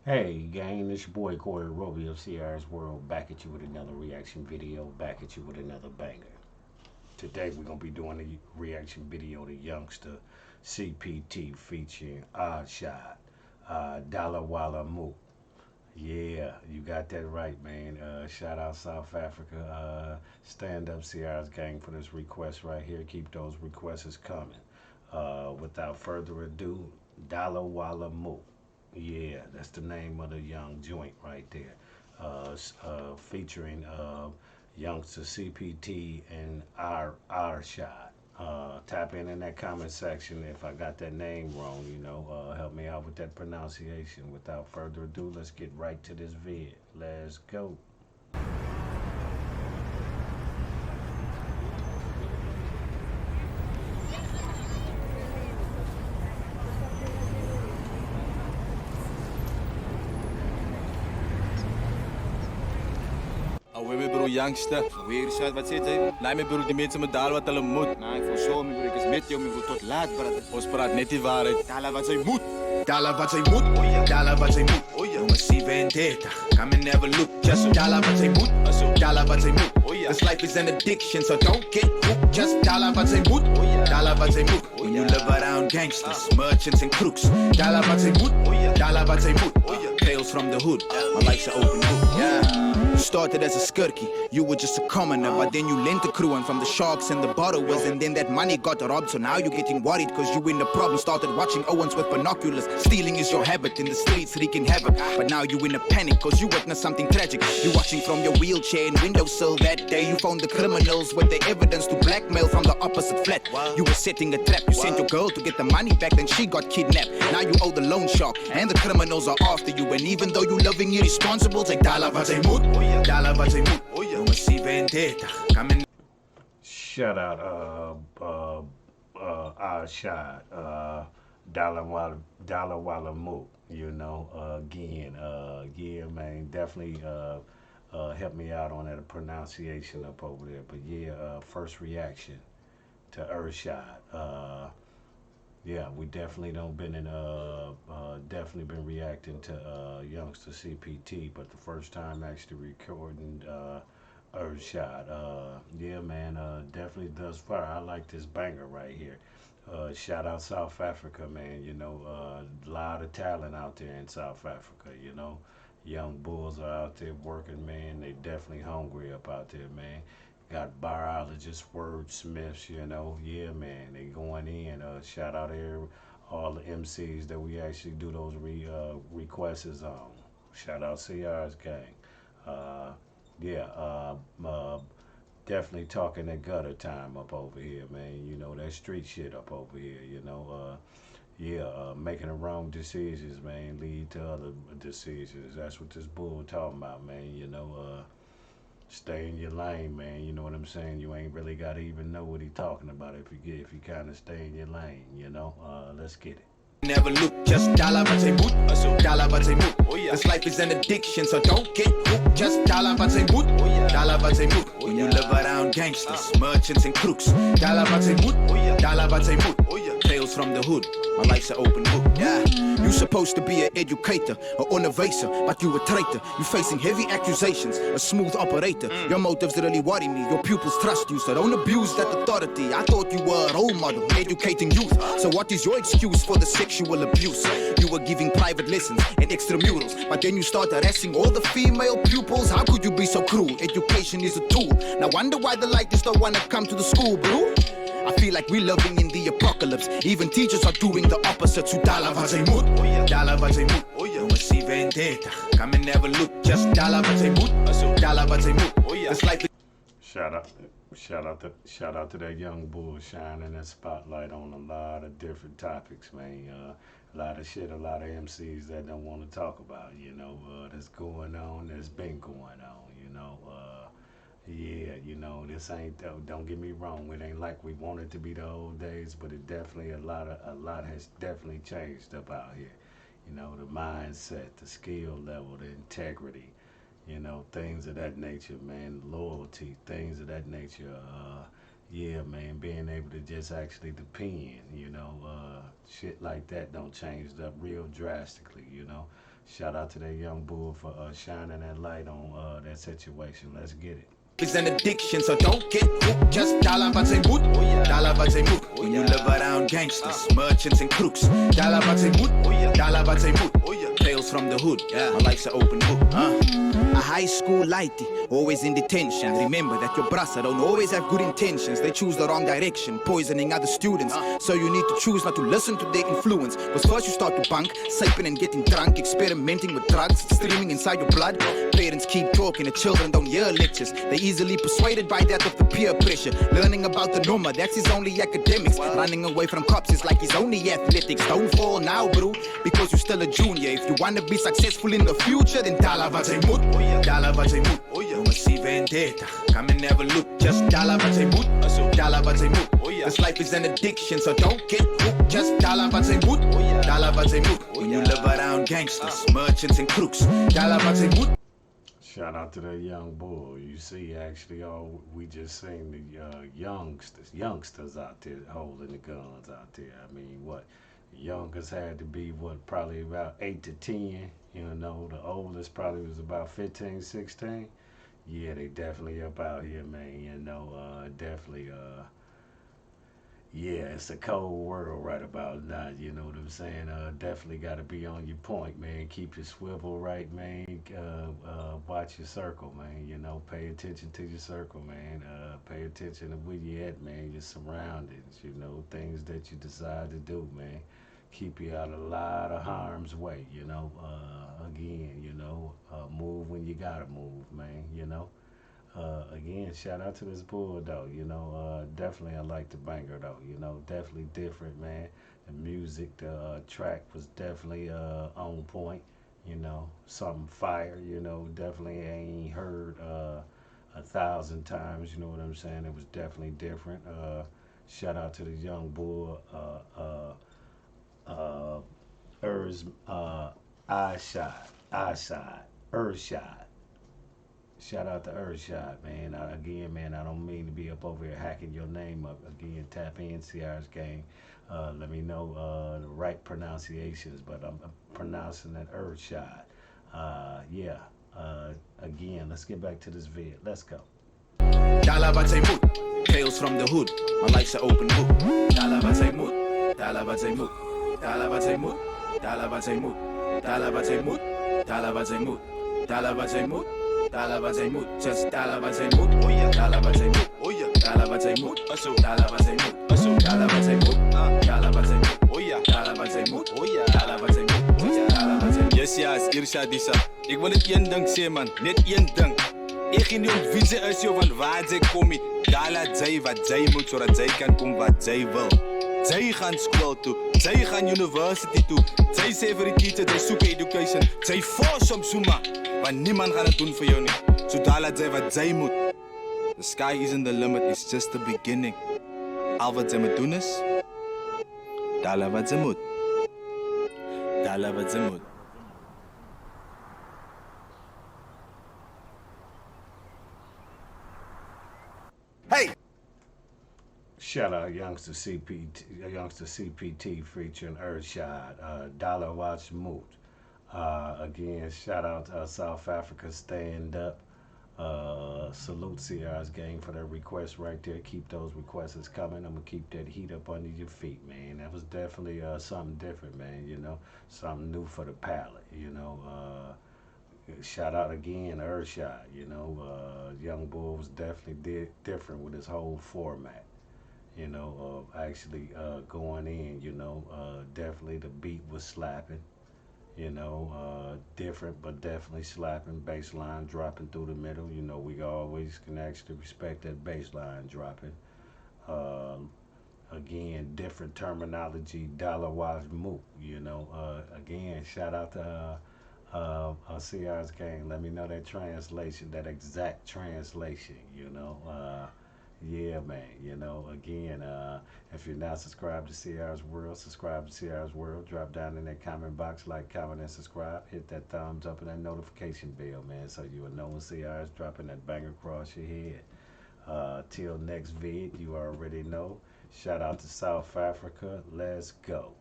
Hey gang, it's your boy Corey Roby of CR's World, back at you with another reaction video, back at you with another banger. Today we're gonna be doing a reaction video to Youngster CPT featuring IRSHAAD Dala Wala Moot. Yeah, you got that right, man. Shout out South Africa. Stand up CR's gang for this request right here. Keep those requests coming. Without further ado, Dala Wala Moot. Yeah, that's the name of the young joint right there. Featuring youngster CPT and our shot. Tap in that comment section if I got that name wrong. Help me out with that pronunciation. Without further ado, let's get right to this vid. Let's go. Away me bro youngster, weer is wat zit hij? Laat me bro die mensen me daar wat hulle moet. Nou, ik voel zo, mijn broer, ik is met jou, mijn broer, tot laat, brother. Ons praat net die waarheid. Dala wat zij moet. Dala wat zij moet. Dala wat zij moet. Jongen, 37. Come and never look. Just dala wat zij moet. Dala wat zij moet. This life is an addiction, so don't get hooked. Just dala wat zij moet. Dala wat zij moet. When you live around gangsters, merchants and crooks. Dala wat zij moet. Dala wat zij moet. Tales from the hood. My life's an open book. Yeah. You started as a skirky, you were just a commoner, but then you lent the crew and from the sharks and the borrowers, and then that money got robbed, so now you're getting worried cause you in the problem. Started watching Owens with binoculars. Stealing is your habit, in the streets wreaking havoc, but now you in a panic cause you witnessed something tragic. You watching from your wheelchair and windowsill. That day you found the criminals with the evidence to blackmail from the opposite flat. You were setting a trap, you sent your girl to get the money back, then she got kidnapped. Now you owe the loan shark and the criminals are after you, and even though you loving irresponsible, take dala wat zij moet. Dala wat zij moet. Jongen, 37. Come in. Shout out our shot, Dala Wala Moot, again, yeah, man, definitely help me out on that pronunciation up over there. But yeah, first reaction to IRSHAAD. Yeah, we definitely don't been in definitely been reacting to youngster CPT, but the first time actually recording IRSHAAD. Yeah, man, definitely thus far I like this banger right here. Shout out South Africa, man. A lot of talent out there in South Africa. Young bulls are out there working, man. They definitely hungry up out there, man. Got biologists, wordsmiths, yeah, man, they going in. Shout out here, all the MCs that we actually do those requests on. Shout out CR's gang. Uh, yeah, definitely talking that gutter time up over here, man. That street shit up over here. Yeah, making the wrong decisions, man, lead to other decisions. That's what this bull talking about, man. Stay in your lane, man. You know what I'm saying? You ain't really gotta even know what he talking about if you kind of stay in your lane. Let's get it. Never look, just dala wat zij moet. Dala wat zij moet. This life is an addiction, so don't get hooked. Just dala wat zij moet. Dala wat zij moet. When you live around gangsters, merchants and crooks. Dala wat zij moet. Dala wat zij moet. Tales from the hood. My life's an open book. Yeah. You supposed to be an educator, an innovator, but you a traitor. You facing heavy accusations, a smooth operator. Your motives really worry me. Your pupils trust you, so don't abuse that authority. I thought you were a role model, educating youth. So what is your excuse for the sexual abuse? You were giving private lessons and extramurals, but then you start harassing all the female pupils. How could you be so cruel? Education is a tool. Now wonder why the lighters don't wanna come to the school, bro. I feel like we're living in the apocalypse. Even teachers are doing the opposite. So dala wat zij moet. Dala wat zij moet. Jongen, 37. Come and never look. Just dala wat zij moet. Dala wat zij moet. This life is... Shout out to that young bull shining that spotlight on a lot of different topics, man. A lot of shit, a lot of MCs that don't want to talk about, that's going on, that's been going on, yeah, this ain't, don't get me wrong, it ain't like we want it to be the old days, but it definitely, a lot has definitely changed up out here. The mindset, the skill level, the integrity, things of that nature, man, loyalty, things of that nature. Yeah, man, being able to just actually depend, shit like that don't change up real drastically. Shout out to that young bull for shining that light on that situation. Let's get it. It's an addiction, so don't get hooked. Just dollar wat zij moet, dollar wat zij moet. When you live around gangsters, merchants and crooks. Dollar wat zij moet, dollar wat zij moet. Tales from the hood, my life's an open book. A high school lighty, always in detention. Remember that your brassa don't always have good intentions. They choose the wrong direction, poisoning other students. So you need to choose not to listen to their influence. Cause first you start to bunk, sipping and getting drunk, experimenting with drugs, streaming inside your blood. Parents keep talking, the children don't hear lectures. They easily persuaded by that of the peer pressure. Learning about the norma, that's his only academics. Running away from cops is like his only athletics. Don't fall now, bro, because you're still a junior. If you wanna be successful in the future, then dollar wat zij moet, dollar wat zij moet. You must see vendetta, come and never look. Just dollar wat zij moet, dollar wat zij moet. This life is an addiction, so don't get hooked. Just dollar wat zij moet, dollar wat zij moet. When you live around gangsters, merchants and crooks. Dollar wat zij moet. Shout out to that young boy. You see, actually, all we just seen the youngsters out there holding the guns out there. I mean, what the youngest had to be what, probably about 8 to 10. You know, the oldest probably was about 15, 16. Yeah, they definitely up out here, man. You know, definitely. Yeah, it's a cold world right about now. You know what I'm saying? Definitely got to be on your point, man. Keep your swivel right, man. Watch your circle, man. You know, pay attention to your circle, man. Pay attention to where you at, man. Your surroundings. You know, things that you decide to do, man. Keep you out of a lot of harm's way. You know, again, you know, move when you gotta move, man. You know. Again, shout out to this bull though. You know, definitely I like the banger though. You know, definitely different, man. The music, the track was definitely on point. You know, something fire. You know, definitely ain't heard 1,000 times. You know what I'm saying? It was definitely different. Shout out to the young bull. Urs, IRSHAAD, IRSHAAD. Shout out to IRSHAAD, man. Again, man, I don't mean to be up over here hacking your name up. Again, tap in, CR's gang. Let me know the right pronunciations, but I'm pronouncing it IRSHAAD. Yeah. Again, let's get back to this vid. Let's go. Dollar wat zij moet, tales from the hood. My life's an open book. Dollar wat zij moet, dollar wat zij moet, dollar wat zij moet, dollar wat zij moet, dollar wat zij moet, dollar wat zij moet, dollar wat zij moet. Dollar wat zij moet, just dollar wat zij moet, dollar wat zij moet, dollar wat zij moet, dollar wat zij moet, dollar wat zij moet, dollar wat zij moet, dollar wat zij moet, dollar wat zij moet, dollar wat zij moet. Yes, ja, is Irshad Disa. Ik wil net één ding zeggen, man. Net één ding. Ik ging nu een visie uit je van waar zij komt. Dala zij wat zij moet, zodat zij kan komen wat zij wil. Zij gaan school toe, zij gaan university toe. Zij zijn voor de teacher, zij zoeken education. Zij force om zoema, want niemand gaat het doen voor jou niet. Zo dala zij wat zij moet. The sky isn't the limit, it's just the beginning. Al wat zij moet doen is, dala wat zij moet. Dala wat zij moet. Hey! Shout out youngster CPT featuring IRSHAAD, Dala Wat Moeet. Again, shout out South Africa, stand up. Salute CR's gang for that request right there. Keep those requests coming. I'm gonna keep that heat up under your feet, man. That was definitely something different, man. You know, something new for the palate. You know, shout out again, IRSHAAD. You know, Young Bull was definitely different with his whole format. You know, of actually going in. You know, definitely the beat was slapping. You know, different but definitely slapping. Bass line dropping through the middle. You know, we always can actually respect that bass line dropping. Again, different terminology. Dala Wat Moeet. You know, again, shout out to CR's gang. Let me know that translation, that exact translation. You know. Yeah, man. You know, again, if you're not subscribed to CR's World, subscribe to CR's World. Drop down in that comment box, like, comment, and subscribe. Hit that thumbs up and that notification bell, man, so you will know when CR's dropping that banger across your head. Till next vid, you already know. Shout out to South Africa. Let's go.